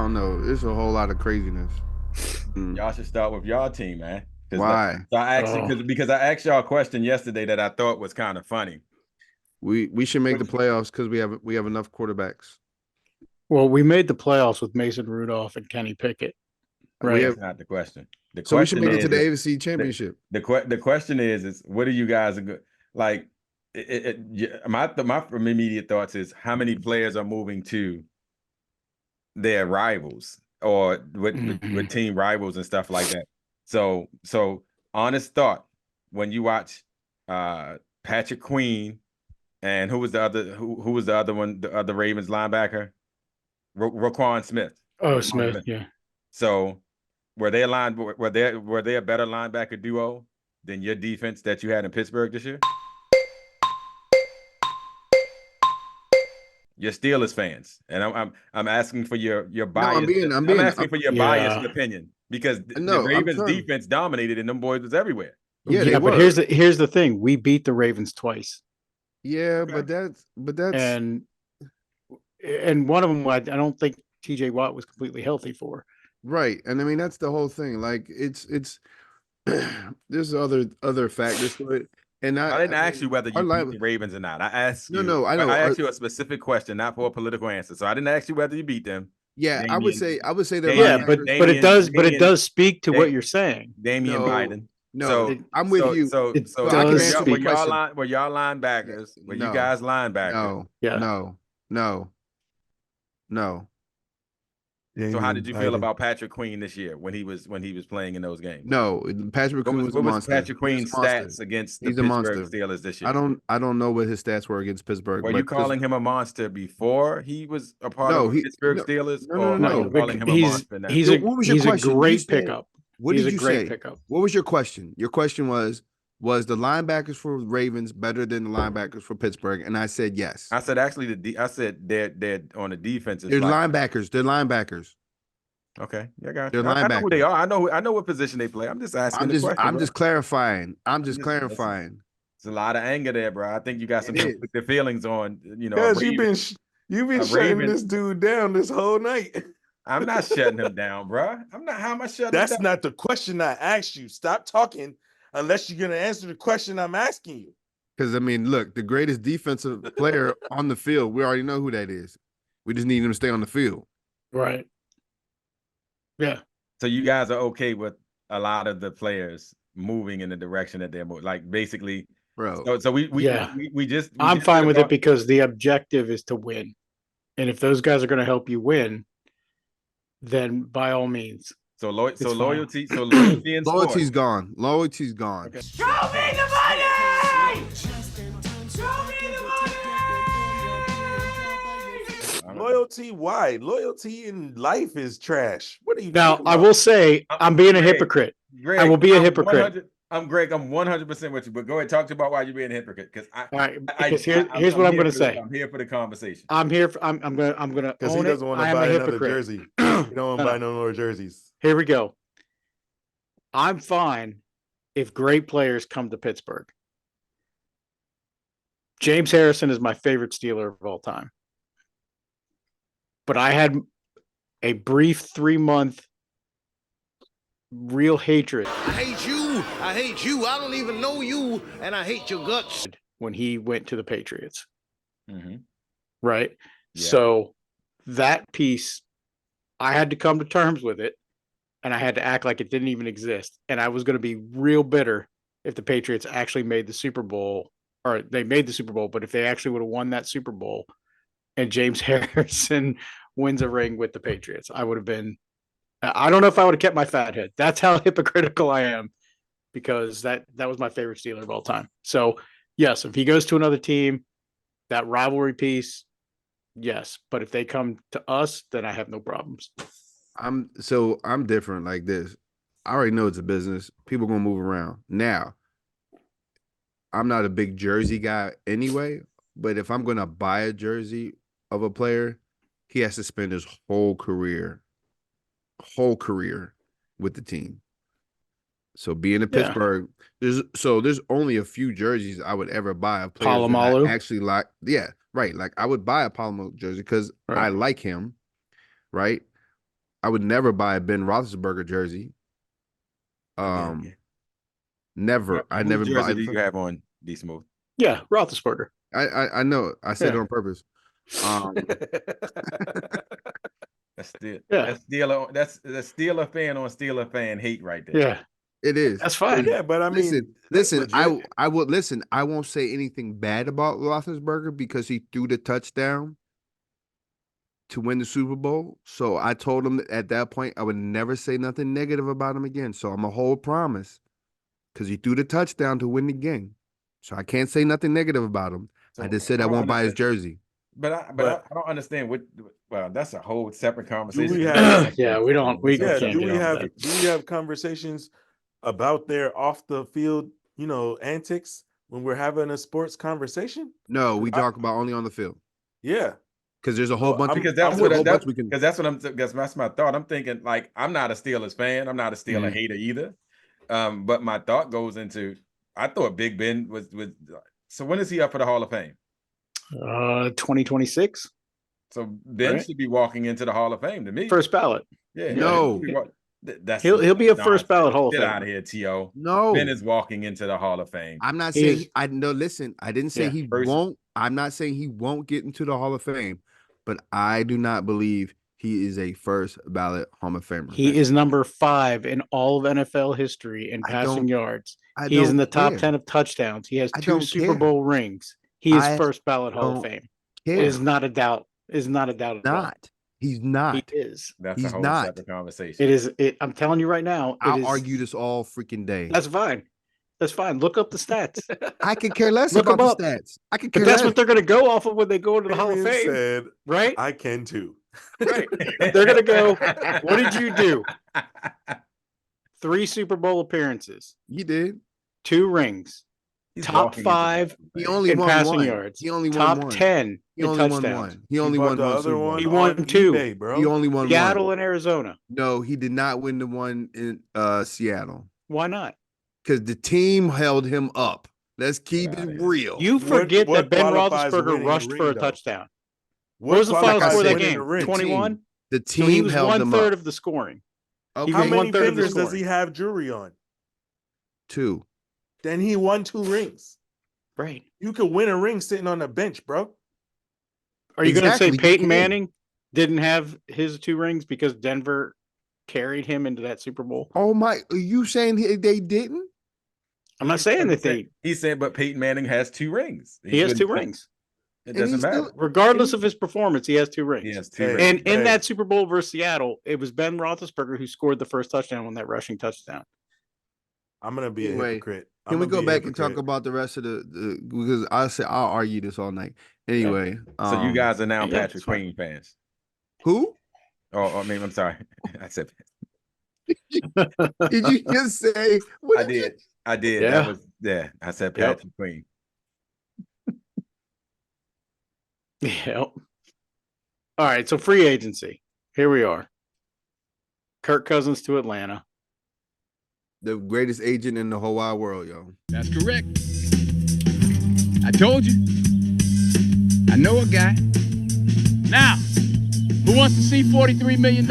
don't know. There's a whole lot of craziness. Mm. Y'all should start with y'all team, man. Why? So I actually Oh, because I asked y'all a question yesterday that I thought was kind of funny. We should make the Which- playoffs because we have enough quarterbacks. well, we made the playoffs with Mason Rudolph and Kenny Pickett, We right? have That's not the question. The so we should question make it to is the AFC Championship. the question is what are you guys like? My immediate thoughts is how many players are moving to their rivals or with team rivals and stuff like that. So honest thought, when you watch Patrick Queen and who was the other one, the other Ravens linebacker? Roquan Smith. Oh, Roquan Smith, Smith. yeah. So were they a better linebacker duo than your defense that you had in Pittsburgh this year? You're Steelers fans, and I'm asking for your No, bias. I'm asking for your biased Yeah, opinion because the no, I'm Ravens trying. defense dominated and them boys was everywhere. Yeah, they yeah. But were. here's the thing: we beat the Ravens twice, Yeah, Okay. but that's and one of them I don't think T.J. Watt was completely healthy for. right. And I mean that's the whole thing. Like it's there's other factors to it. And I didn't I ask you mean whether our you beat line the Ravens or not. I asked no, you. no, I know. I asked you a specific question, not for a political answer. So I didn't ask you whether you beat them. Yeah, Damian, I would say their Yeah, Damian, linebackers. Damian, but it Damian, does speak to what Da- you're saying. Damian No, Biden. no, So It I'm with so you. so it so So I can does answer the speak. question. were y'all Yeah, linebackers? Were you no, guys linebackers? no, Yeah. no, no, no, So how Damian did you feel Biden. about Patrick Queen this year when he was playing in those games? no. Patrick Queen was a What was monster. Patrick He was Queen's a monster. stats against the He's a Pittsburgh monster. Steelers this I year? don't I don't know what his stats were against Pittsburgh, Were you but because calling him a monster before he was a part of no, the he Pittsburgh no Steelers, no no or are no you No, no. calling him a he's monster now? he's Yo, a what was your he's a question? You great said pickup. what He's did a you great say? pickup. What was your question? Your question was the linebackers for Ravens better than the linebackers for Pittsburgh? And I said yes. I said actually I said they're on the defensive They're like linebackers. They're linebackers. okay, I got They're you. I know who they linebackers. are. I know what position they play. I'm just asking the question, I'm bro. just clarifying. I'm I'm just just listen. clarifying. It's a lot of anger there, bro. I think you got some It is. conflicted feelings on Cause you've been a shutting Raven. this dude down this whole night. I'm not shutting him down, bro. I'm not. How am I shutting him That's down? not the question I asked you. Stop talking unless you're gonna answer the question I'm asking you. Because I mean, look, the greatest defensive player on the field, we already know who that is. We just need him to stay on the field. Right. Yeah. So you guys are okay with a lot of the players moving in the direction that they're moving, like basically. Bro. So Yeah. we just I'm did fine a with it talk- because the objective is to win. And if those guys are going to help you win, then by all means. so It's fine. loyalty in sports. Loyalty's gone. Loyalty's gone. Okay. Show me the money! Show me the money! Loyalty, why? Loyalty in life is trash. What are you Now, talking I about? will say I'm being a Greg, hypocrite. Greg, I will be a I'm hypocrite. 100 I'm Greg. I'm 100% with you. But go ahead, talk to about why you're being a hypocrite. Because All right, because here's what I'm here going to for the- say. I'm here for the conversation. I'm here. I'm gonna Because own he doesn't it. want I to am buy a another hypocrite. jersey. He don't want to No, buy no more jerseys. Here we go. I'm fine if great players come to Pittsburgh. James Harrison is my favorite Steeler of all time. But I had a brief 3-month real hatred I hate you. I hate you. I don't even know you, and I hate your guts. when he went to the Patriots. Mhm. Right. Yeah. So that piece, I had to come to terms with it, and I had to act like it didn't even exist. And I was going to be real bitter if the Patriots actually made the Super Bowl, or they made the Super Bowl, but if they actually would have won that Super Bowl and James Harrison wins a ring with the Patriots, I would have been, I don't know if I would have kept my fat head. That's how hypocritical I am, because that was my favorite Steeler of all time. So yes, if he goes to another team, that rivalry piece, yes. But if they come to us, then I have no problems. I'm different like this. I already know it's a business. People gonna move around. Now, I'm not a big jersey guy anyway, but if I'm gonna buy a jersey of a player, he has to spend his whole career with the team. So being in Yeah. Pittsburgh, there's only a few jerseys I would ever buy of players that Palomalu. I actually like. Yeah, right. Like I would buy a Palomalu jersey because I Right. like him, right? I would never buy a Ben Roethlisberger jersey. Never. I Whose never jersey buy. do you have on, D Smooth? Yeah, Roethlisberger. I know. I said Yeah. it on purpose. Yeah. That's the Steeler fan on Steeler fan hate right there. Yeah, It is. that's fine. Yeah, but I mean, Listen. that's legit. I will listen. I won't say anything bad about Roethlisberger because he threw the touchdown to win the Super Bowl. So I told him at that point I would never say nothing negative about him again. So I'm a whole promise because he threw the touchdown to win the game. So I can't say nothing negative about him. So I just said I don't won't buy his understand. jersey. But I don't understand what. Well, that's a whole separate conversation. we have- Yeah, we don't. We Yeah, can't do get we on have that. do we have conversations about their off the field, antics when we're having a sports conversation? No, we talk about only on the field Yeah. because there's a whole bunch. Because There's that's a whole what bunch we can. because that's my thought. I'm thinking like I'm not a Steelers fan. I'm not a Steeler hater either. But my thought goes into I thought Big Ben was. So when is he up for the Hall of Fame? 2026 So Ben Right. should be walking into the Hall of Fame to me. first ballot. Yeah, No. that's He'll be a first nonsense. ballot Hall of Get Fame. out of here, T.O. No, Ben is walking into the Hall of Fame. I'm not He saying is- I no. Listen, I didn't say Yeah, he first- won't. I'm not saying he won't get into the Hall of Fame, but I do not believe he is a first ballot Hall of Famer. He is number 5 in all of NFL history in I passing don't- yards. I He is in don't the top care. 10 of touchdowns. He has I 2 don't Super care. Bowl rings. He is I first ballot Hall of don't Fame. Care. It is not a doubt. Is not a doubt at all. Not. He's He not. is. That's a He's whole not. separate conversation. It is. I'm telling you right now. It I'll is- argue this all freaking day. That's fine. That's fine. Look up the stats. I could care less Look about the 'em up. stats. I could care But that's less. what they're going to go off of when they go into the Hall of Adrian Fame, said, right? I can too. Right. They're going to go, what did you do? 3 Super Bowl appearances, He did. 2 rings, He's top walking into the 5 Hall of He Fame. only in won passing one. yards. He only top won one. 10 He in only won touchdowns. one. He only bought won the one other Super Bowl. one He won on 2. eBay, bro. He only won Seattle one. and Arizona. No, he did not win the one in Seattle Why not? because the team held him up. Let's keep Get outta it here. real. You forget what that Ben qualifies Roethlisberger winning a rushed ring, for a though? touchdown. What was the final qualifies score of that winning a game? ring? 21? The So he team was held him 1/3 up. of the scoring. Okay. How was many 1/3 of the fingers does he scoring. have jewelry on? 2. Then he won 2 rings. Right. You could win a ring sitting on the bench, bro. Are you going to Exactly, say you Peyton can. Manning didn't have his 2 rings because Denver carried him into that Super Bowl? Oh my! Are you saying they didn't? I'm not saying that they. He said, but Peyton Manning has 2 rings. He has 2 couldn't- rings. It And doesn't he's still- matter. Regardless of his performance, he has 2 rings. He has 2 Hey, rings. And in Hey. that Super Bowl versus Seattle, it was Ben Roethlisberger who scored the first touchdown on that rushing touchdown. I'm gonna be a Anyway, hypocrite. Can we go back and talk about? about the rest of the because I'll argue this all night. Anyway, So you guys are now yeah, Patrick it's fine. Queen fans. who Oh, I mean, I'm sorry. I said did you just say? What I did you- did. I did. Yeah. That was I said Yep. Patrick Queen. Yep. All right. So free agency. Here we are. Kirk Cousins to Atlanta. The greatest agent in the whole wide world, yo. That's correct. I told you. I know a guy. Now, who wants to see $43 million?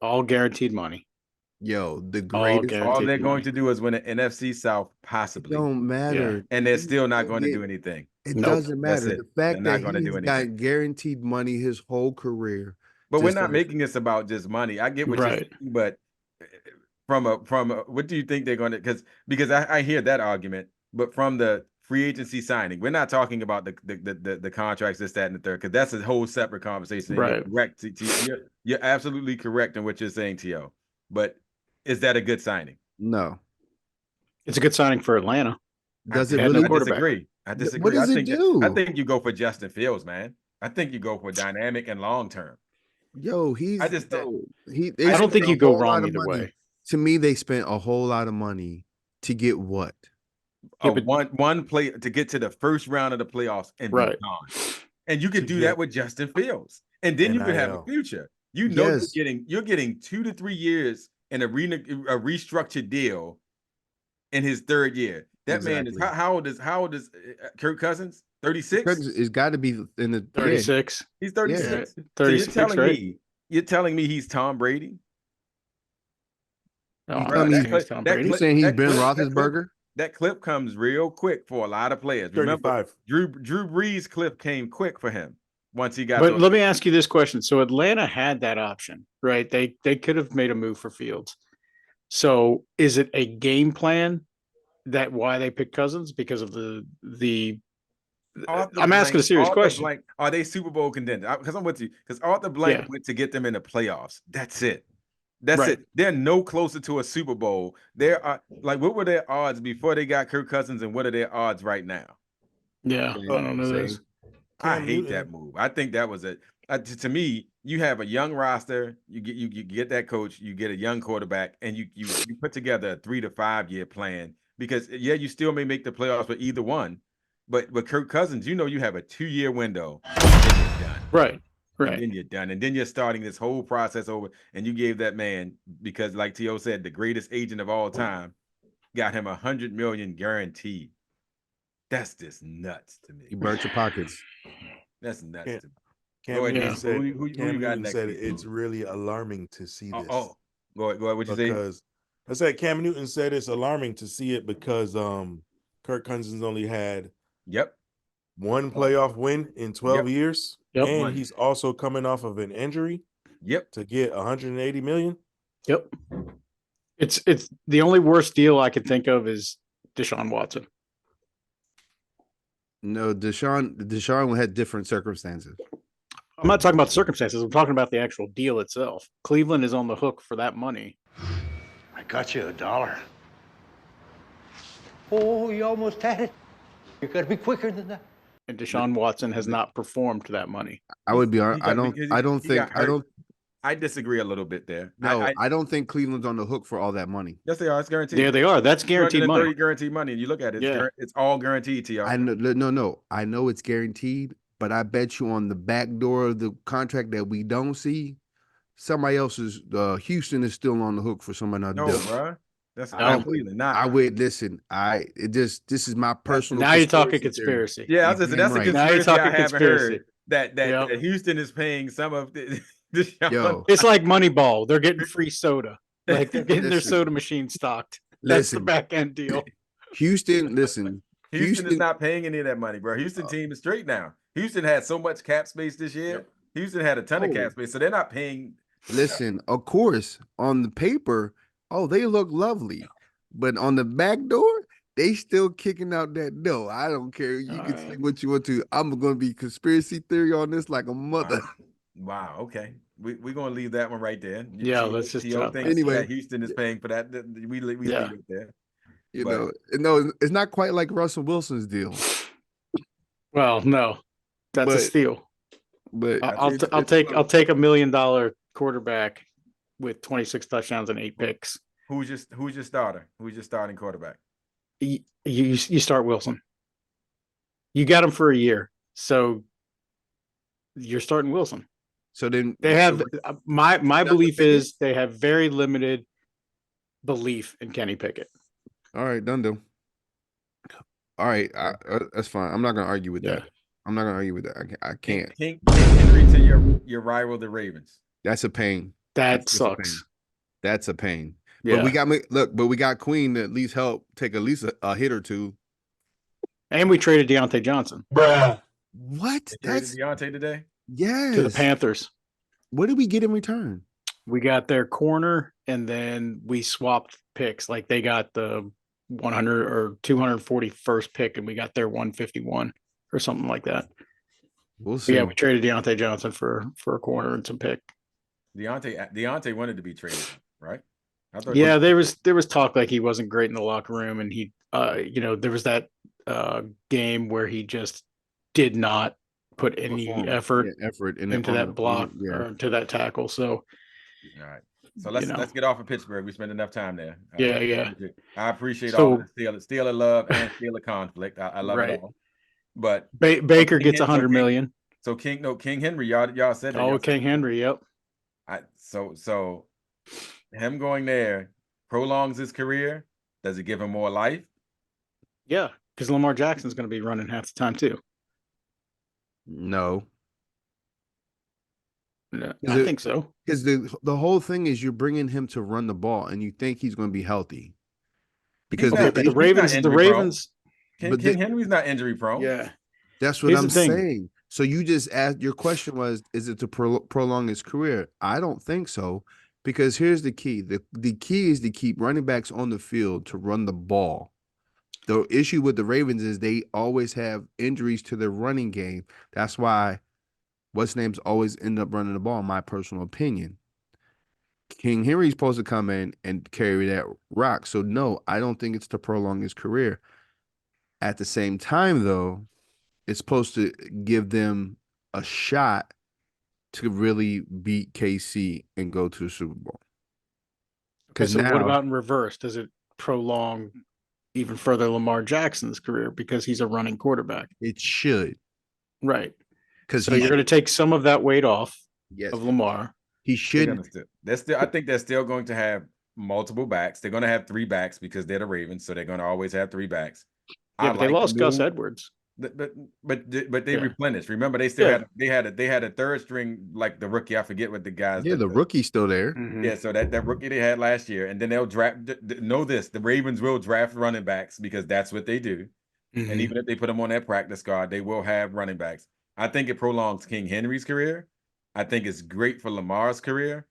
All guaranteed money. Yo, the All greatest. guaranteed All they're going money. to do is win an NFC South, It possibly, don't matter. and they're still not going to Yeah. do anything. It Nope. doesn't That's matter. it. The They're fact not that gonna do he's anything. got guaranteed money his whole career. But we're Just not like- making this about just money. I get what you're Right. saying, but from a what do you think they're going to? Because I hear that argument, but from the free agency signing, we're not talking about the contracts, this, that, and the third, because that's a whole separate conversation. Right. You're correct. You're absolutely correct in what you're saying, T.O. But is that a good signing? No. It's a good signing for Atlanta. Does it had no really? I quarterback. disagree. I disagree. What does I it think do? I think you go for Justin Fields, man. I think you go for dynamic and long term. Yo, he's. I just- yo, they I don't spent think a you go whole lot wrong of either money. way. To me, they spent a whole lot of money to get what? Yeah, but- One play to get to the first round of the playoffs and be Right. gone. And you could To do get that with Justin Fields, and then you could have a NIL. future. You know, Yes. you're getting 2 to 3 years in a restructured deal in his 3rd year. That man is Exactly. how old is Kirk Cousins? 36. It's got to be in the 36. He's Yeah, 36. So 36, right? you're telling me he's Tom Brady? No, You I'm tell not me saying he's Tom Brady. you saying he's Ben Roethlisberger? That clip comes real quick for a lot of players. Remember, 35. Drew Brees' clip came quick for him once he got But those. let me ask you this question. So Atlanta had that option, right? They could have made a move for Fields. So is it a game plan that why they picked Cousins? Because of the I'm asking a serious question. Blank, are they Super Bowl contenders? Because I'm with you. Because Arthur Blank went to get them in the playoffs. That's it. That's it. They're no closer to a Super Bowl. There are what were their odds before they got Kirk Cousins, and what are their odds right now? Yeah, I don't know this. I hate that move. I think that was to me. You have a young roster. You get that coach. You get a young quarterback, and you put together a 3 to 5 year plan. Because you still may make the playoffs for either one, but with Kirk Cousins, you have a 2-year window, and then you're done. Right. And then you're done, and then you're starting this whole process over. And you gave that man, because like T.O. said, the greatest agent of all time, got him $100 million guaranteed. That's just nuts to me. You burnt your pockets. That's nuts to me. Cam Newton said, who you got next? It's really alarming to see this. Go ahead. What you say? Because I said Cam Newton said it's alarming to see it because Kirk Cousins only had one playoff win in 12 years. Yep. And he's also coming off of an injury. To get 180 million. Yep. It's the only worst deal I could think of is Deshaun Watson. No, Deshaun had different circumstances. I'm not talking about the circumstances. I'm talking about the actual deal itself. Cleveland is on the hook for that money. I got you $1. Oh, you almost had it. You got to be quicker than that. And Deshaun Watson has not performed to that money. I would be honest. I disagree a little bit there. No, I don't think Cleveland's on the hook for all that money. Yes, they are. It's guaranteed. Yeah, they are. That's guaranteed money. Guaranteed money. And you look at it, it's all guaranteed to you. I know. No. I know it's guaranteed, but I bet you on the back door of the contract that we don't see, somebody else's. Houston is still on the hook for somebody not to do. Bro. That's Cleveland. Not. I would listen. This is my personal. Now you're talking conspiracy. Yeah, I was that's a conspiracy. Now you're talking conspiracy. That Houston is paying some of the. It's like Moneyball. They're getting free soda. Like they're getting their soda machine stocked. That's the back end deal. Houston is not paying any of that money, bro. Houston team is straight now. Houston had so much cap space this year. Houston had a ton of cap space, so they're not paying. Listen, of course, on the paper, they look lovely, but on the back door, they still kicking out that dough. I don't care. You can say what you want to. I'm going to be conspiracy theory on this like a mother. Wow. Okay. We're going to leave that one right there. Let's just anyway. That Houston is paying for that. We leave it there. It's not quite like Russell Wilson's deal. Well, no, that's a steal. But I'll take $1 million quarterback with 26 touchdowns and 8 picks. Who's your starter? Who's your starting quarterback? You start Wilson. You got him for a year, so you're starting Wilson. So then they have my belief is they have very limited belief in Kenny Pickett. All right, done deal. All right, that's fine. I'm not going to argue with that. I'm not going to argue with that. I can't. King Henry to your rival, the Ravens. That's a pain. That sucks. That's a pain. Yeah. But we got Queen to at least help take at least a hit or two. And we traded Deontay Johnson. Bruh. What? That's Deontay today? Yes. To the Panthers. What did we get in return? We got their corner, and then we swapped picks. Like they got the 100 or 241st pick, and we got their 151 or something like that. We'll see. Yeah, we traded Deontay Johnson for a corner and some pick. Deontay wanted to be traded, right? There was talk like he wasn't great in the locker room, and he, there was that game where he just did not put any effort into that block or into that tackle. So, all right. So let's get off of Pittsburgh. We spent enough time there. I appreciate all the Steeler love and Steeler conflict. I love it all. But Baker gets $100 million. So King Henry, y'all said that. Oh, King Henry, yep. So him going there prolongs his career. Does it give him more life? Yeah, because Lamar Jackson's going to be running half the time too. No, No, is I it think so. because the whole thing is you're bringing him to run the ball, and you think he's going to be healthy He's because Okay, not. but the He's not Ravens, injury prone. but King Henry's not injury prone. yeah. that's what Here's the I'm thing. saying. So you just asked, your question was, is it to prolong his career? I don't think so, because here's the key. The key is to keep running backs on the field to run the ball. The issue with the Ravens is they always have injuries to their running game. That's why what's names always end up running the ball, in my personal opinion. King Henry's supposed to come in and carry that rock. So no, I don't think it's to prolong his career. At the same time, though, it's supposed to give them a shot to really beat KC and go to the Super Bowl. Okay, Because so what now about in reverse? Does it prolong even further Lamar Jackson's career because he's a running quarterback? it should. Right. Because So you're going to take some of that weight off yes, of Lamar. he They're should. gonna still. They're still. I think they're still going to have multiple backs. They're going to have 3 backs because they're the Ravens, so they're going to always have 3 backs. Yeah, I but they like the lost Gus move. Edwards. But they Yeah. replenished. Remember, they still Yeah. had a third string like the rookie. I forget what the guys. Yeah, the rookie's still there. Mhm. Yeah, so that rookie they had last year, and then they'll draft. Know this: the Ravens will draft running backs because that's what they do. And Mhm. even if they put them on that practice squad, they will have running backs. I think it prolongs King Henry's career. I think it's great for Lamar's career.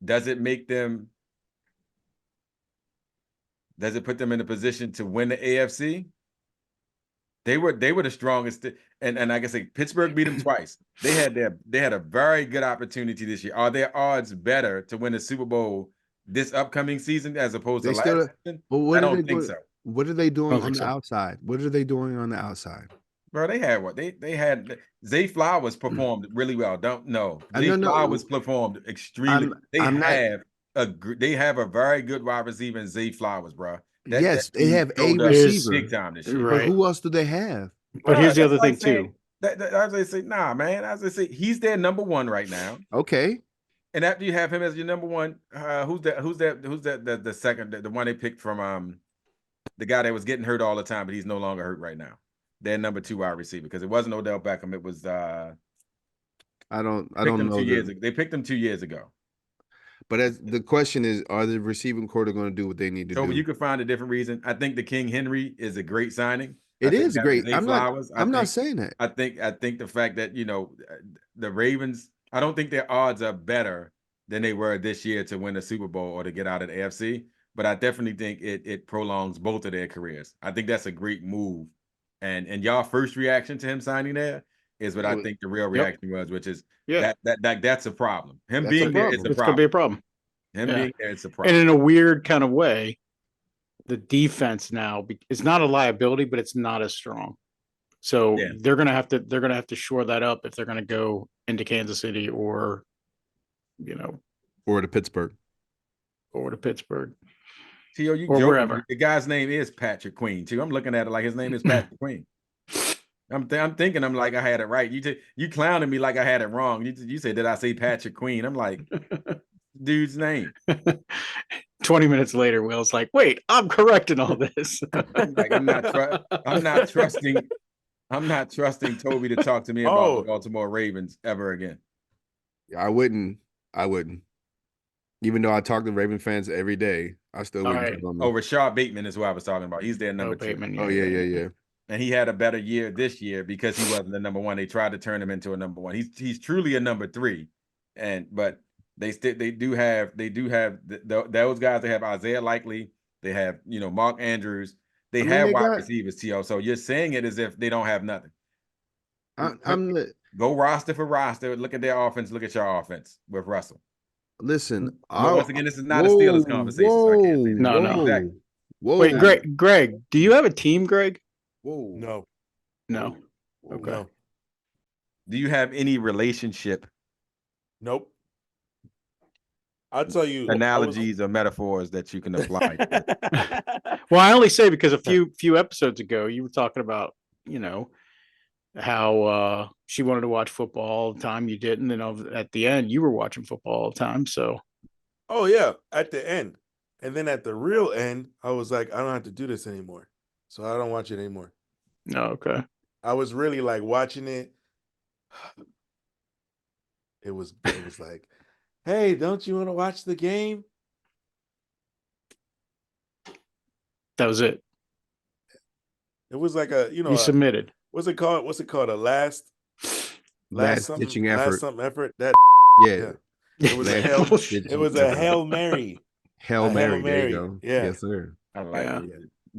Does it make them? Does it put them in a position to win the AFC? They were the strongest, and like I say, Pittsburgh beat them twice. They had a very good opportunity this year. Are their odds better to win the Super Bowl this upcoming season as opposed to They last still. season? But what I are they don't think doing? so, What are they I doing don't on think the so. outside? What are they doing on the outside? bro. They had what they had. Zay Flowers performed really well. Don't know. I Zay don't know. Flowers performed extremely. I'm not. They have a very good wide receiver in Zay Flowers, bro. That Yes, they dude have a showed up Here's- big receiver, time this year. but Right. who else do they have? But here's the That's other like thing saying- too. As I say, nah, man. As I say, he's their number one right now. Okay, And after you have him as your number one, who's the second, the one they picked from the guy that was getting hurt all the time, but he's no longer hurt right now. Their number 2 wide receiver, because it wasn't Odell Beckham, it was I don't them know 2 years the. ago. They picked him 2 years ago. But the question is, are the receiving corps going to do what they need to So do? you could find a different reason. I think the King Henry is a great signing. I It think is having great. Zay Flowers, I'm not saying that. I think the fact that the Ravens, I don't think their odds are better than they were this year to win the Super Bowl or to get out of the AFC, but I definitely think it prolongs both of their careers. I think that's a great move. And y'all first reaction to him signing there is what I think the real reaction was, which is Yeah. that's a problem. Him That's a being there is a problem. It's going to be a problem. Him yeah. being there is a And problem. in a weird kind of way, the defense now is not a liability, but it's not as strong. So Yeah. they're gonna have to shore that up if they're gonna go into Kansas City or Or to Pittsburgh. or to Pittsburgh. Tio, you Or joking. wherever. The guy's name is Patrick Queen, too. I'm looking at it like his name is Patrick Queen. I'm thinking I'm like I had it right. You clowning me like I had it wrong. You said, did I say Patrick Queen? I'm like, dude's name. 20 minutes later, Will's like, wait, I'm correcting all this. Like I'm not trusting Toby to talk to me about the Baltimore Ravens ever again. I wouldn't. Even though I talk to Raven fans every day, I still wouldn't. right. On Oh, them. Rashad Bateman is who I was talking about. He's their number 2. Bateman, Oh yeah. And he had a better year this year because he wasn't the number 1. They tried to turn him into a number 1. He's truly a number 3, but they do have those guys. They have Isaiah Likely. They have Mark Andrews. They wide receivers. To so you're saying it as if they don't have nothing. Go roster for roster. Look at their offense. Look at your offense with Russell. Listen, Once again, this is not a Steelers conversation. So I can't say this. No. Exactly. Whoa. Wait, Greg, do you have a team, Greg? Whoa. No. Okay. No. Do you have any relationship Nope. I'll tell you analogies or metaphors that you can apply? Well, I only say because a few episodes ago you were talking about, how she wanted to watch football all the time. You didn't, and at the end you were watching football all the time. So Oh yeah, at the end. And then at the real end, I was like, I don't have to do this anymore. So I don't watch it anymore. no, okay. I was really like watching it It was like, hey, don't you want to watch the game? That was it. It was like a, You submitted. what's it called? What's it called? A last ditching effort. something effort. That Yeah. It was a Last Hail, ditching it was a effort. Hail Mary. Hail A Hail Mary. There you Mary. go. Yeah. Yes, sir. I like Yeah.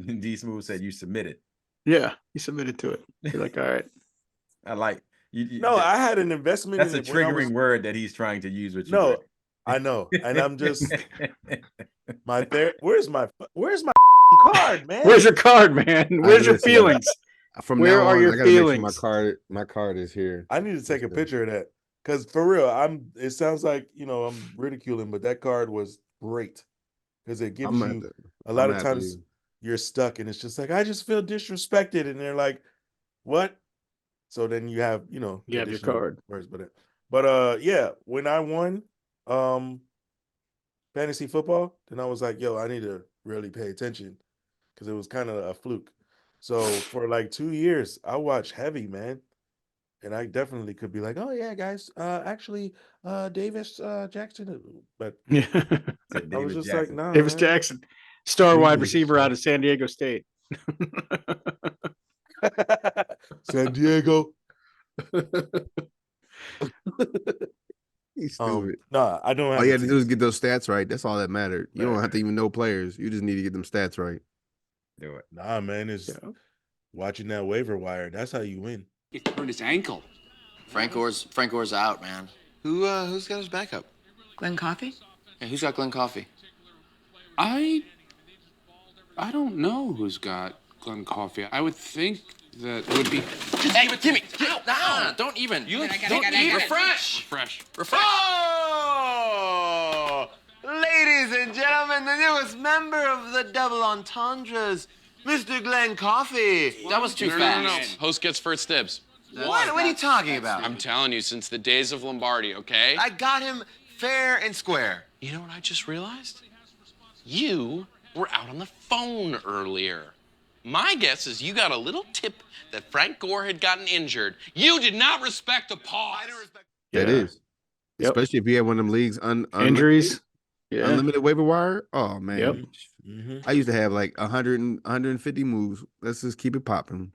it. D Smooth said you submitted. Yeah, you submitted to it. You're like, all right. I like you. No, I had an investment That's in a it when I was, triggering word that he's trying to use with you. no, Greg. I know. And I'm just where's my card, man? Where's your card, man? Where's your listen, feelings? From Where now are on, your I gotta make sure feelings? my card is here. I need to take a Okay. picture of that. Because for real, it sounds like, I'm ridiculing, but that card was great. Because it gives you a lot of times you're stuck and it's just like, I just feel disrespected. And they're like, what? So then you have, You have your additional card. words, but yeah, when I won fantasy football, then I was like, yo, I need to really pay attention because it was kind of a fluke. So for like 2 years, I watched heavy, man. And I definitely could be like, oh yeah, guys, actually, Davis Jackson, but Yeah. I was just like, Jackson. nah, Davis man. Jackson, star wide Davis receiver out of San Diego State. San Diego. He's stupid. Nah, I don't have. All you a had to team. do is get those stats right. That's all that mattered. You don't Right. have to even know players. You just need to get them stats right. Do it. Nah, man, it's watching that waiver wire. That's how you win. He turned his ankle. Frank Gore's out, man. Who's got his backup? Glenn Coffey? Yeah, who's got Glenn Coffey? I don't know who's got Glenn Coffey. I would think that it would be. Hey, Timmy! No, don't even. Refresh! Oh! Ladies and gentlemen, the newest member of the Double Entendres, Mr. Glenn Coffey. That was too fast. No. Host gets first dibs. What are you talking about? I'm telling you, since the days of Lombardi, okay? I got him fair and square. You know what I just realized? You were out on the phone earlier. My guess is you got a little tip that Frank Gore had gotten injured. You did not respect the pause. I didn't respect. That is. Yep. Especially if you have one of them leagues Injuries. Yeah. unlimited waiver wire. Oh man. Yep. Mm-hmm. I used to have like 100 150 moves. Let's just keep it popping.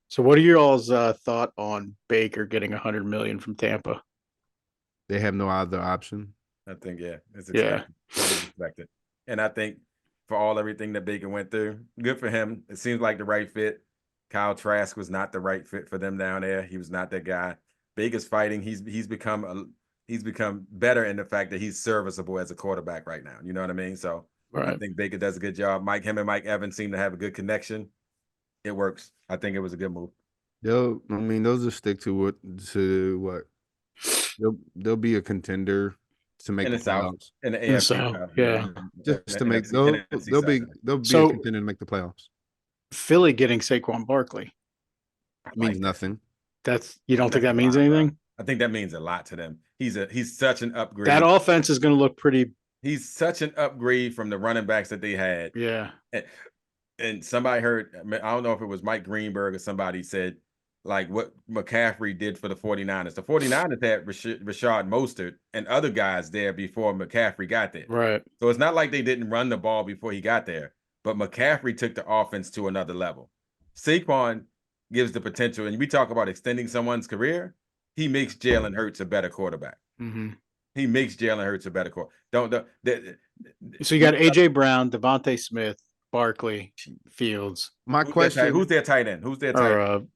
So, what are your all's thought on Baker getting $100 million from Tampa? They have no other option. I think it's Yeah. expected. And I think for everything that Baker went through, good for him. It seems like the right fit. Kyle Trask was not the right fit for them down there. He was not that guy. Baker's fighting. He's become better in the fact that he's serviceable as a quarterback right now. You know what I mean? So I think Baker does a good job. Him and Mike Evans seem to have a good connection. It works. I think it was a good move. They'll just stick to what they'll be a contender to make In the the South, playoffs. in the In the AFC South, South, yeah. Just to make they'll be a So- contender to make the playoffs. Philly getting Saquon Barkley. Means nothing. You don't think that means anything? I think that means a lot to them. He's such an upgrade. That offense is going to look pretty. He's such an upgrade from the running backs that they had. Yeah. And somebody heard, I don't know if it was Mike Greenberg or somebody said, like what McCaffrey did for the 49ers. The 49ers had Rashad Mostert and other guys there before McCaffrey got there. Right. So it's not like they didn't run the ball before he got there, but McCaffrey took the offense to another level. Saquon gives the potential, and we talk about extending someone's career. He makes Jalen Hurts a better quarterback. Mm-hmm. He makes Jalen Hurts a better quarterback. So you got AJ Brown, Devontae Smith, Barkley, Fields. My question: who's their tight end? Who's their tight end?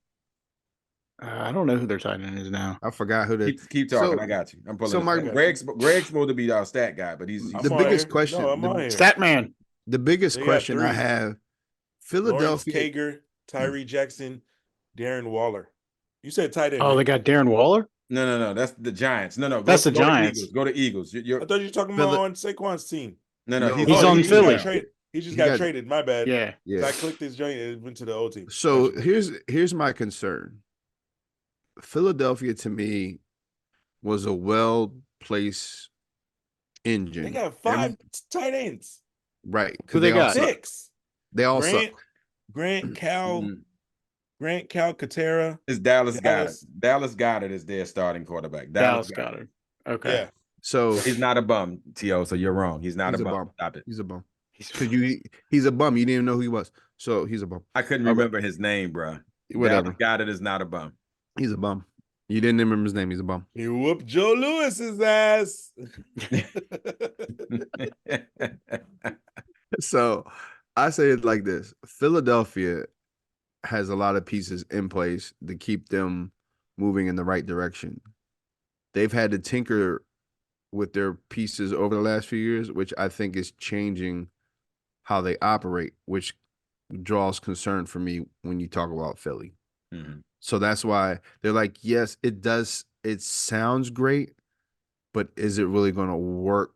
I don't know who their tight end is now. I forgot who they keep talking. So- I got you. I'm pulling. so it. my- Greg's supposed to be our stat guy, but he's The biggest question- No, I'm on here. Stat man. The biggest They got question I three. have: Lawrence Philadelphia. Kager, Tyree Jackson, Darren Waller. You said tight end. Oh, they right? got Darren Waller? No. That's the Giants. No. That's the go to Giants. Eagles. Go to Eagles. I thought you were talking about on Saquon's team. No. No, He's on he just Philly. got traded. He just He got got- traded. My bad. Yeah. Yeah. I clicked his joint and it went to the old team. So Gotcha. here's my concern. Philadelphia to me was a well-placed engine. They got five tight ends. Right. 'cause Who they all got? suck. 6. They all Grant, suck. Grant, Cal, Grant Calcaterra. It's Dallas Dallas. Goddard. Dallas Goddard is their starting quarterback. Dallas Goddard. Okay. Yeah. So He's not a bum, T.O., so you're wrong. He's not he's a a bum. bum. Stop it. He's a bum. Because he's a bum. You didn't even know who he was. So he's a bum. I couldn't All right. remember his name, bro. Whatever. Dallas Goddard is not a bum. He's a bum. You didn't remember his name. He's a bum. He whooped Joe Lewis's ass. So I say it like this. Philadelphia has a lot of pieces in place to keep them moving in the right direction. They've had to tinker with their pieces over the last few years, which I think is changing how they operate, which draws concern for me when you talk about Philly. Mhm. So that's why they're like, yes, it does. It sounds great, but is it really going to work?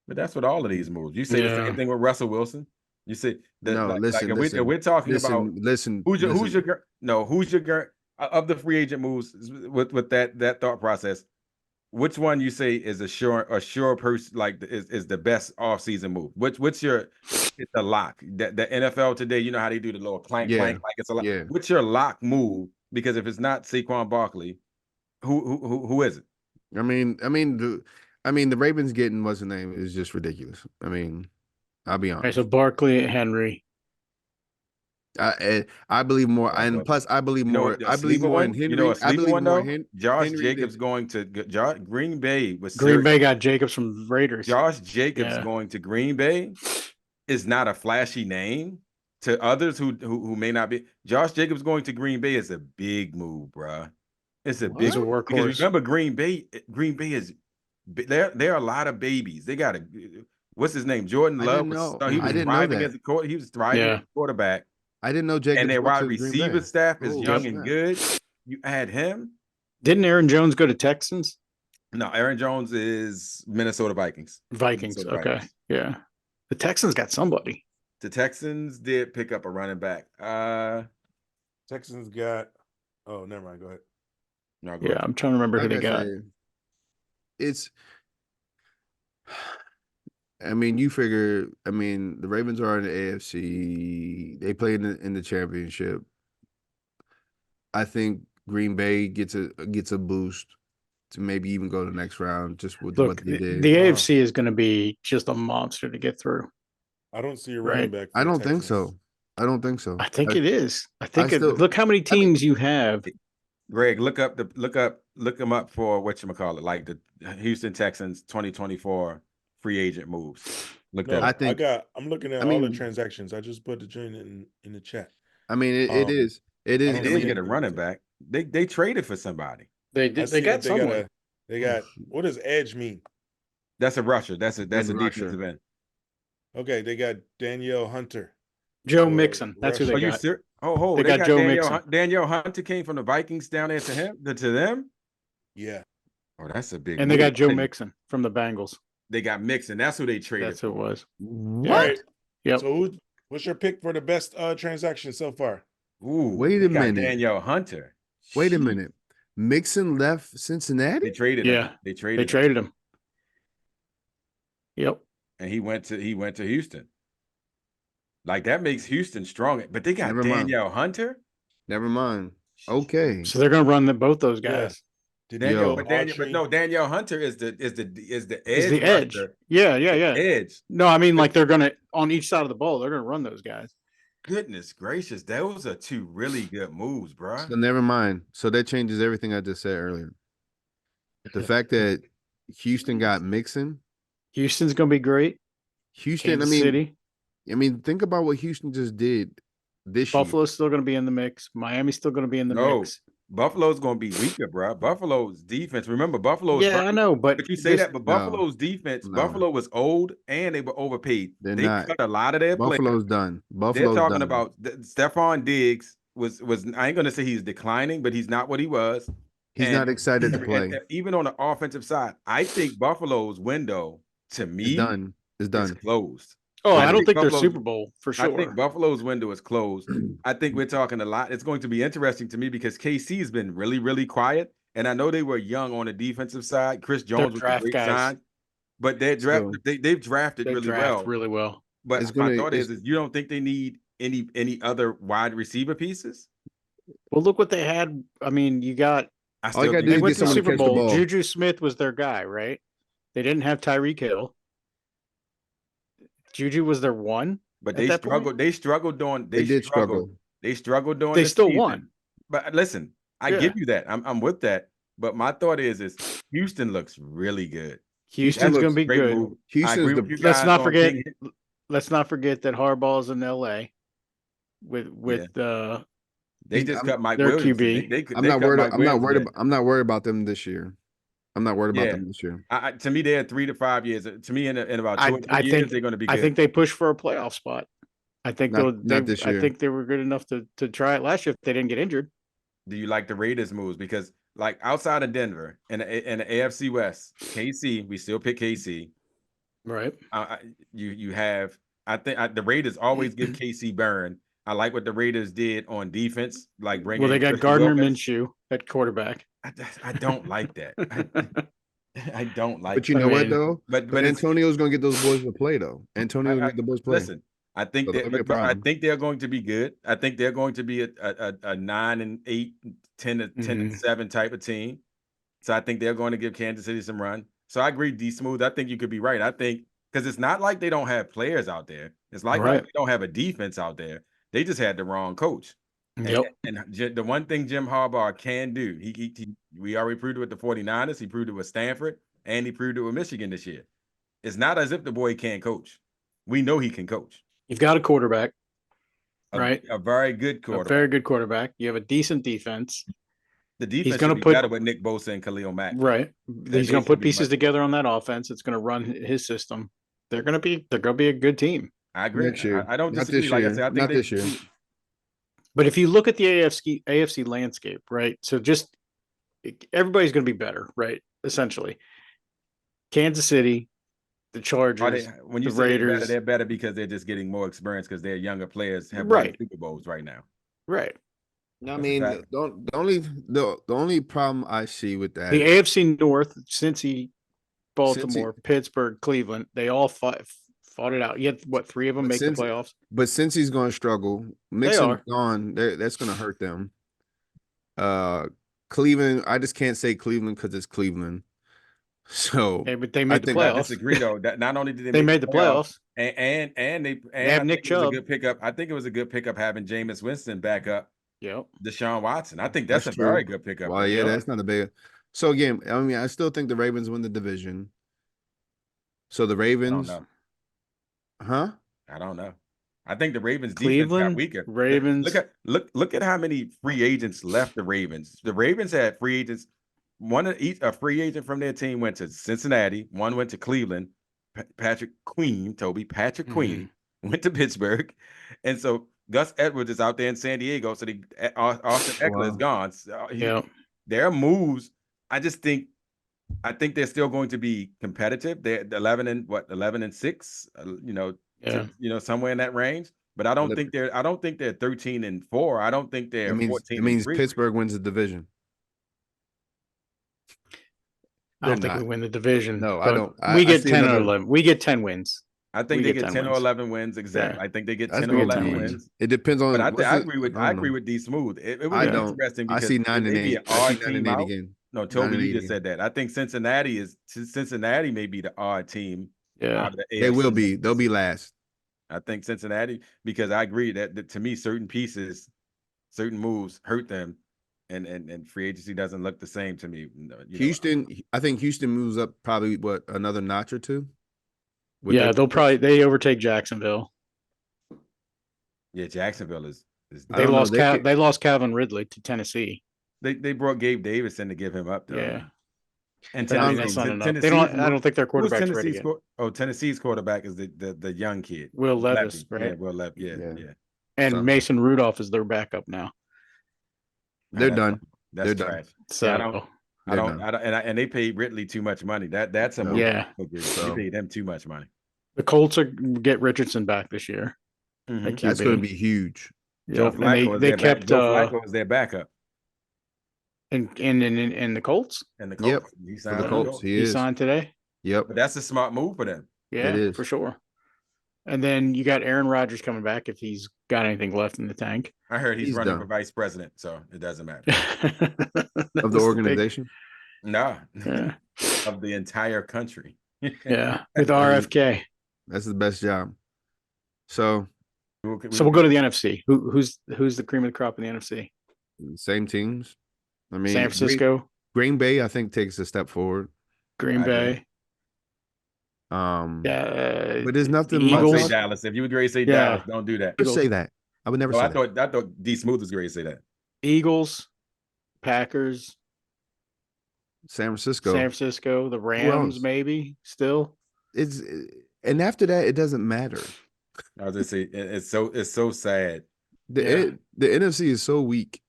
But that's what all of these moves. You say the Yeah. same thing with Russell Wilson. You say No, listen, if listen, we're talking about listen. who's your of the free agent moves with that thought process. Which one you say is a sure person like is the best offseason move? What's your it's a lock? The NFL today, you know how they do the little clank like it's a lock. Yeah. What's your lock move? Because if it's not Saquon Barkley, who is it? I mean, the Ravens getting what's the name is just ridiculous. I mean, I'll be Okay, honest. so Barkley, Henry. I believe more, That's and what- plus I believe You know more. what, a I believe sleeper more in one? Henry. You know, a I sleeper believe one more though. Josh Henry Jacobs than- going to Green Bay was Green serious. Bay got Jacobs from Raiders. Josh Jacobs Yeah. going to Green Bay is not a flashy name to others who may not be. Josh Jacobs going to Green Bay is a big move, bruh. It's a big He's a move. Because workhorse. remember, Green Bay is there are a lot of babies. They got a what's his name? Jordan I Love didn't know. he was I didn't know thriving that. as a he was thriving Yeah. as a quarterback. I didn't know Jacobs And their went wide to Green receiver Bay. staff is Oh, young snap. and good. You add him. Didn't Aaron Jones go to Texans? No, Aaron Jones is Minnesota Vikings. Vikings. Minnesota Okay. Vikings. Yeah. The Texans got somebody. The Texans did pick up a running back. Texans got. Oh, never mind. Go ahead. No, go Yeah, ahead. I'm trying to remember who Like they I got. said, it's. I mean, you figure. I mean, the Ravens are in the AFC. They play in the championship. I think Green Bay gets a boost to maybe even go to the next round just with Look, what they the, did. the AFC is going to be just a monster to get through. I don't see a Right. running back. For I the don't think Texans. so. I don't think so. I think it is. I think still- look how many teams you have. Greg, look them up for whatchamacallit, like the Houston Texans 2024 free agent moves. Look No, that up. I'm looking at I all the mean- transactions. I just put the joint in the chat. I mean, it Um, is. It I is. don't They see didn't get a anything running with back. They traded for somebody. They I did. see They got that someone. They got. What does edge mean? That's a rusher. That's a That's a defensive rusher. end. Okay, they got Danielle Hunter. Joe Or Mixon. That's who Russia. they Are you got. serious? Oh, They they got got Joe Danielle Mixon. Danielle Hunter came from the Vikings down there to them. Yeah, Oh, that's a big. And they move. got Joe Mixon from the Bengals. They got Mixon. That's who they traded. That's who it for. was. What? All right. Yep. So what's your pick for the best transaction so far? Ooh, Wait they a got minute. Danielle Hunter. Wait a Sheesh. minute. Mixon left Cincinnati? They traded him. Yeah. They They traded him. traded him. Yep. And he went to Houston. Like that makes Houston strong. But they got Never mind. Danielle Hunter. Never mind. Okay. So they're going to run both those guys. Danielle, Yo. but Danielle Hunter is the edge. It's the edge. rusher. Yeah. Yeah. Edge. No, I mean, like they're going to, on each side of the ball, they're going to run those guys. Goodness gracious, those are two really good moves, bro. So never mind. So that changes everything I just said earlier. The fact that Houston got Mixon. Houston's going to be great. Houston, Kansas City. I mean, think about what Houston just did this year. Buffalo's still going to be in the mix. Miami's still going to be in the mix. Buffalo's going to be weaker, bro. Buffalo's defense. Remember, Buffalo's. Yeah, I know, but you say that, but Buffalo's defense. no. Buffalo was old and they were overpaid. They're They not. cut a lot of their players. Buffalo's done. Buffalo's They're talking done. about Stephon Diggs was. I ain't gonna say he's declining, but he's not what he was. He's not excited to play. And even on the offensive side, I think Buffalo's window to me It's done. It's is done. closed. Oh, I don't think they're Buffalo's- Super Bowl for I think sure. Buffalo's window is closed. I think we're talking a lot. It's going to be interesting to me because KC has been really, really quiet. And I know they were young on the defensive side. Chris Jones was a draft great guys. sign. But they've drafted They really draft well. really well. But It's my gonna- thought is you don't think they need any other wide receiver pieces. Well, look what they had. I mean, you got I All you still gotta think do they is went get to the someone to Super catch the Bowl. ball. Juju Smith was their guy, right? They didn't have Tyreek Hill. Juju was their one but at they that point. struggled. They struggled during. They did struggle. They struggled during They the still season. won. But listen, I Yeah. give you that. I'm with that. But my thought is Houston looks really good. Houston's going looks to be Great good. move. I Houston's agree the with you Let's guys not on forget. King. Let's not forget that Harbaugh's in L.A. with They just cut Mike their Williams. QB. They I'm they not cut worried. Mike I'm not Williams. worried. I'm not worried about them this year. I'm not worried about Yeah. them this year. To me, they're 3 to 5 years. To me, in about 2 or 3 I years, think they're going to be I good. think they push for a playoff spot. I think Not this I year. think they were good enough to try it last year if they didn't get injured. Do you like the Raiders moves? Because like outside of Denver and the AFC West, KC, we still pick KC. Right. You have. I think the Raiders always give KC burn. I like what the Raiders did on defense, like bringing. Well, they got Christian Gardner Wilkins. Minshew at quarterback. I don't like that. I don't like. But you that. know what though? But But it's Antonio's gonna get those boys to play though. Antonio's gonna get the boys to play. listen. I think So that, that'll be a but I problem. think they're going to be good. I think they're going to be a 9 and 8, 10 and 7 type of team. So I think they're going to give Kansas City some run. So I agree, D Smooth. I think you could be right. I think because it's not like they don't have players out there. It's like they don't have a defense out there. They just had the wrong coach. Yep. And the one thing Jim Harbaugh can do, we already proved it with the 49ers. He proved it with Stanford, and he proved it with Michigan this year. It's not as if the boy can't coach. We know he can coach. You've got a quarterback, right? A very good quarterback. A very good quarterback. You have a decent defense. The defense gonna should be put- better with Nick Bosa and Khalil Mack. Right. He's they going to should put be pieces much- together on that offense. It's going to run his system. They're going to be a good team. I agree. Next year. I don't Not disagree. this Like I year. said, I think Not they, this year. But if you look at the AFC landscape, right? So just everybody's going to be better, right? Essentially, Kansas City, the Chargers, when you the say Raiders, they're better because they're just getting more experience because they're younger players have Right. won Super Bowls right now. right? I mean, fact. the only problem I see with that The AFC North, Cincy, Baltimore, Pittsburgh, Cleveland, they all fought it out. You had what, 3 of them But make the since- playoffs? But since he's going to struggle, Mixon's are. gone. That's going to hurt them. Cleveland. I just can't say Cleveland because it's Cleveland. So Hey, but they made the think I playoffs. disagree though. That not only did They made the playoffs. and They I have think Nick it was a Chubb. good pickup. I think it was a good pickup having Jameis Winston back up Yep. Deshaun Watson. I think that's a true. very good pickup. Well, yeah, that's not a big. So again, I mean, I still think the Ravens win the division. So the I don't Ravens, know. huh? I don't know. I think the Ravens defense got Cleveland, weaker. Ravens. Look at how many free agents left the Ravens. The Ravens had free agents. A free agent from their team went to Cincinnati. One went to Cleveland. Patrick Queen went to Pittsburgh, and so Gus Edwards is out there in San Diego. So Austin Eckler is gone. So their moves. I think they're still going to be competitive. They're 11 and 6. Somewhere in that range. But I don't think they're 13 and 4. I don't think they're 14. It means and 3. Pittsburgh wins the division. I don't They're think we not. win the division. No, I but don't. We I get see 10 or another- 11. We get 10 wins. I think We they get get 10 10 or wins. 11 wins. Exactly. Yeah. I think they get That's 10 or big 11 team. wins. It depends on. But I what's agree it- with I I don't agree know. with D Smooth. It would I be don't. interesting I because see 9 and may be 8. an I odd see 9 team and 8 out. again. No, 9 Toby, and you 8 just again. said that. I think Cincinnati may be the odd team. Yeah. Out of the They will AFC. be. They'll be last. I think Cincinnati, because I agree that to me, certain pieces, certain moves hurt them, and free agency doesn't look the same to me. Houston. I think Houston moves up probably another notch or two. Yeah, they overtake Jacksonville. Yeah, Jacksonville is I They don't know, lost they could- they lost Calvin Ridley to Tennessee. they brought Gabe Davis in to give him up though. Yeah. And But I mean, Tennessee, that's not enough. Tennessee's I don't think their who's quarterback's ready Tennessee's yet. Tennessee's quarterback is the young kid. Will Levis, Lefty. right? Yeah, Will Levis. Yeah. And So- Mason Rudolph is their backup now. They're done. That's They're trash. done. So I don't, and they paid Ridley too much money. That's a move. Yeah. They So- paid him too much money. the Colts get Richardson back this year. Mhm. at That's QB. going to be huge. Yeah. Joe And Flacco they kept Joe Flacco is their backup. in the Colts. And the Yep. Colts, he For signed the with Colts, he He is. signed today. Yep. But that's a smart move for them. Yeah, is. for sure. And then you got Aaron Rodgers coming back if he's got anything left in the tank. I heard he's He's running done. for vice president, so it doesn't matter. Of the organization. Nah, Yeah. of the entire country. Yeah. With RFK. That's the best job. So So we'll go to the NFC. Who's the cream of the crop in the NFC? same teams. I mean, San Francisco, Green Bay, I think, takes a step forward. Green I agree. Bay. But there's nothing the much. Don't say Eagles. Dallas. If you would grade say Yeah. Dallas, don't do that. I would say that. I would never Oh, say I that. thought D Smooth was great to say that. Eagles, Packers, San Francisco. San Francisco, the Rams, else? maybe still. It's and after that, it doesn't matter. I was just say it's so sad. The NFC is so weak.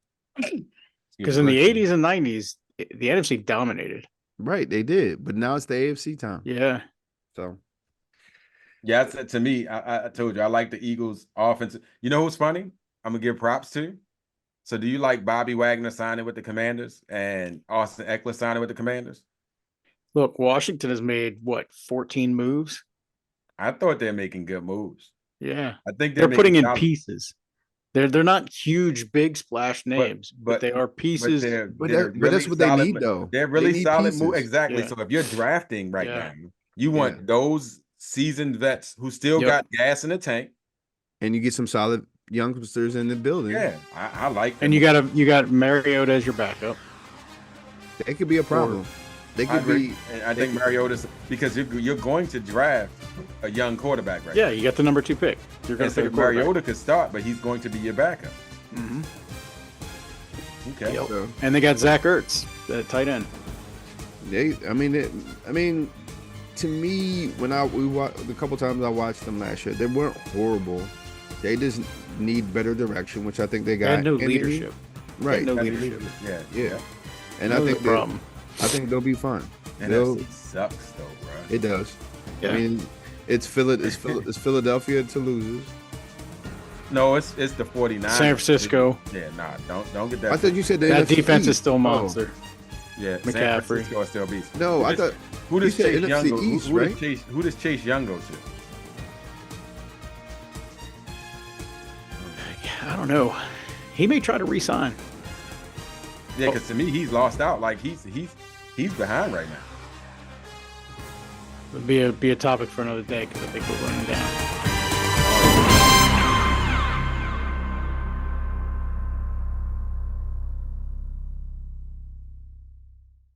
Because in the 80s and 90s, the NFC dominated. Right, they did, but now it's the AFC time. Yeah. So Yeah, to me, I told you I like the Eagles offense. You know who's funny? I'm gonna give props to. So do you like Bobby Wagner signing with the Commanders and Austin Eckler signing with the Commanders? Look, Washington has made 14 moves. I thought they're making good moves. Yeah. I think They're putting in solid- pieces. They're not huge, big splash names, but they are pieces. But that's what they need, though. They're really They need solid move. pieces. Exactly. Yeah. So if you're drafting right Yeah. now, you want those seasoned vets who still Yep. got gas in the tank. and you get some solid youngsters in the building. Yeah, I like them. And you got Mariota as your backup. It could be a problem. They I could agree. be. And I think Mariota's because you're going to draft a young quarterback, right? Yeah, you got the number 2 pick. You're going And to so pick a quarterback. Mariota could start, but he's going to be your backup. Mhm. Okay. Yep. So, And they got Zach Ertz, the tight end. I mean, to me, when the couple times I watched them last year, they weren't horrible. They just need better direction, which I think they got. They had no And they- leadership. right? No That's leadership. Yeah. Yeah, and That I was think the problem. I think they'll be fine. They'll- NFC sucks though, bro. It does. Yeah. I mean, it's Philadelphia to losers. No, it's the 49ers. San Francisco. Yeah, nah, don't get that. I thought you said the That NFC defense is East. still a Oh. monster. yeah, San McCaffrey. Francisco is still beast. No, I thought Who does you said Chase Young NFC go? East, Who right? does Chase Young go to? I don't know. He may try to re-sign. Yeah, because to me he's lost out. Like he's behind right now. It'd be a topic for another day because I think we're running down.